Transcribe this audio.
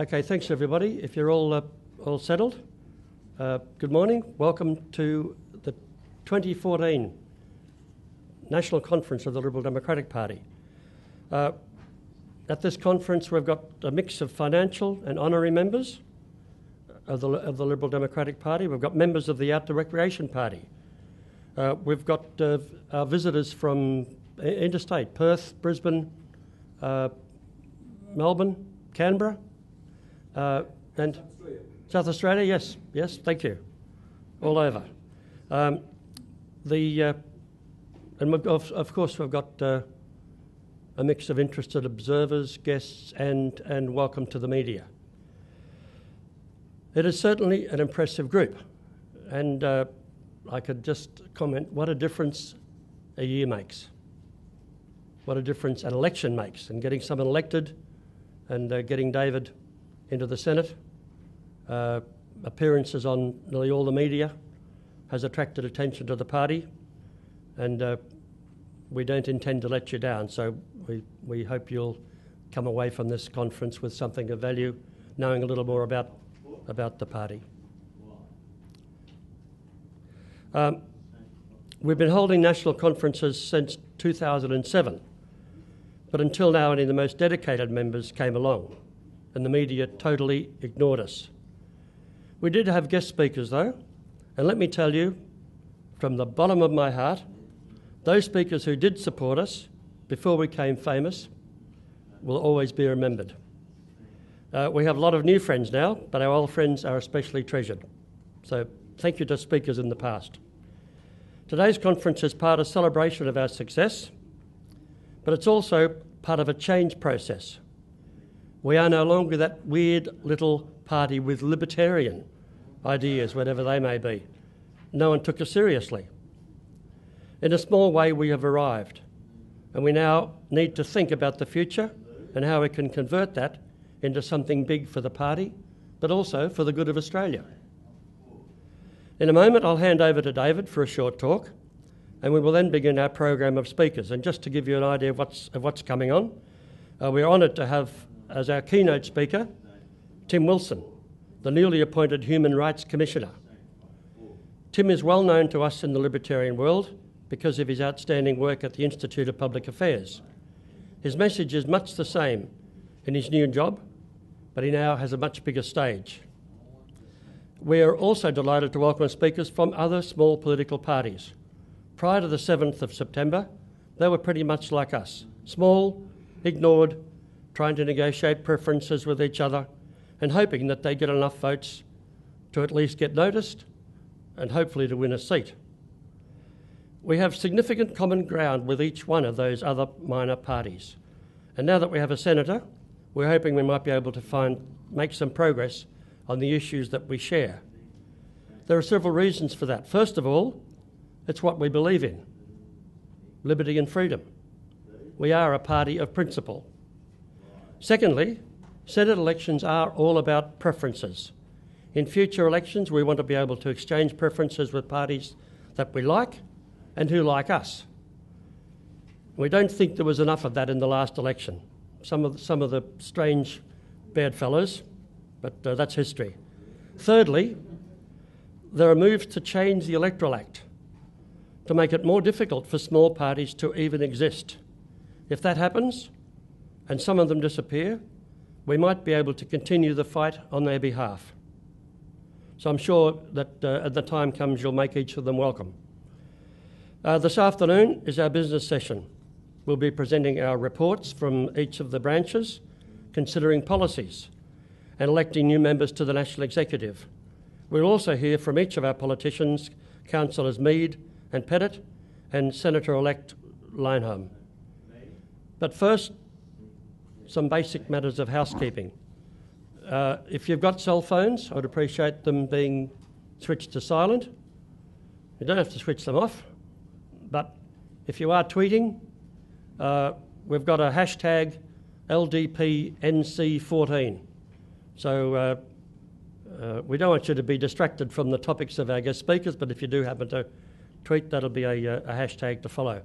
Okay, thanks everybody. If you're all settled, good morning. Welcome to the 2014 National Conference of the Liberal Democratic Party. At this conference, we've got a mix of financial and honorary members of the Liberal Democratic Party. We've got members of the Outdoor Recreation Party. We've got our visitors from interstate: Perth, Brisbane, Melbourne, Canberra. And South Australia, yes, thank you. All over. And of course we've got a mix of interested observers, guests, and welcome to the media. It is certainly an impressive group, and I could just comment what a difference a year makes. What a difference an election makes, and getting someone elected and getting David into the Senate. Appearances on nearly all the media has attracted attention to the party, and we don't intend to let you down. So we hope you'll come away from this conference with something of value, knowing a little more about the party. We've been holding national conferences since 2007, but until now only the most dedicated members came along, and the media totally ignored us. We did have guest speakers though, and let me tell you, from the bottom of my heart, those speakers who did support us before we became famous will always be remembered. We have a lot of new friends now, but our old friends are especially treasured. So thank you to speakers in the past. Today's conference is part of celebration of our success, but it's also part of a change process. We are no longer that weird little party with libertarian ideas, whatever they may be. No one took us seriously. In a small way, we have arrived, and we now need to think about the future and how we can convert that into something big for the party, but also for the good of Australia. In a moment, I'll hand over to David for a short talk, and we will then begin our program of speakers. And just to give you an idea of what's coming on, we're honoured to have as our keynote speaker Tim Wilson, the newly appointed Human Rights Commissioner. Tim is well known to us in the libertarian world because of his outstanding work at the Institute of Public Affairs. His message is much the same in his new job, but he now has a much bigger stage. We are also delighted to welcome speakers from other small political parties. Prior to the 7th of September, they were pretty much like us, small, ignored, trying to negotiate preferences with each other and hoping that they get enough votes to at least get noticed and hopefully to win a seat. We have significant common ground with each one of those other minor parties. And now that we have a senator, we're hoping we might be able to make some progress on the issues that we share. There are several reasons for that. First of all, it's what we believe in: liberty and freedom. We are a party of principle. Secondly, Senate elections are all about preferences. In future elections, we want to be able to exchange preferences with parties that we like and who like us. We don't think there was enough of that in the last election. Some of the strange bedfellows, but that's history. Thirdly, there are moves to change the Electoral Act to make it more difficult for small parties to even exist. If that happens, and some of them disappear, we might be able to continue the fight on their behalf. So I'm sure that at the time comes, you'll make each of them welcome. This afternoon is our business session. We'll be presenting our reports from each of the branches, considering policies, and electing new members to the National Executive. We'll also hear from each of our politicians, Councillors Mead and Pettit, and Senator-elect Leinholm. But first, some basic matters of housekeeping. If you've got cell phones, I would appreciate them being switched to silent. You don't have to switch them off, but if you are tweeting, we've got a hashtag LDP NC14. So we don't want you to be distracted from the topics of our guest speakers, but if you do happen to tweet, that'll be a hashtag to follow.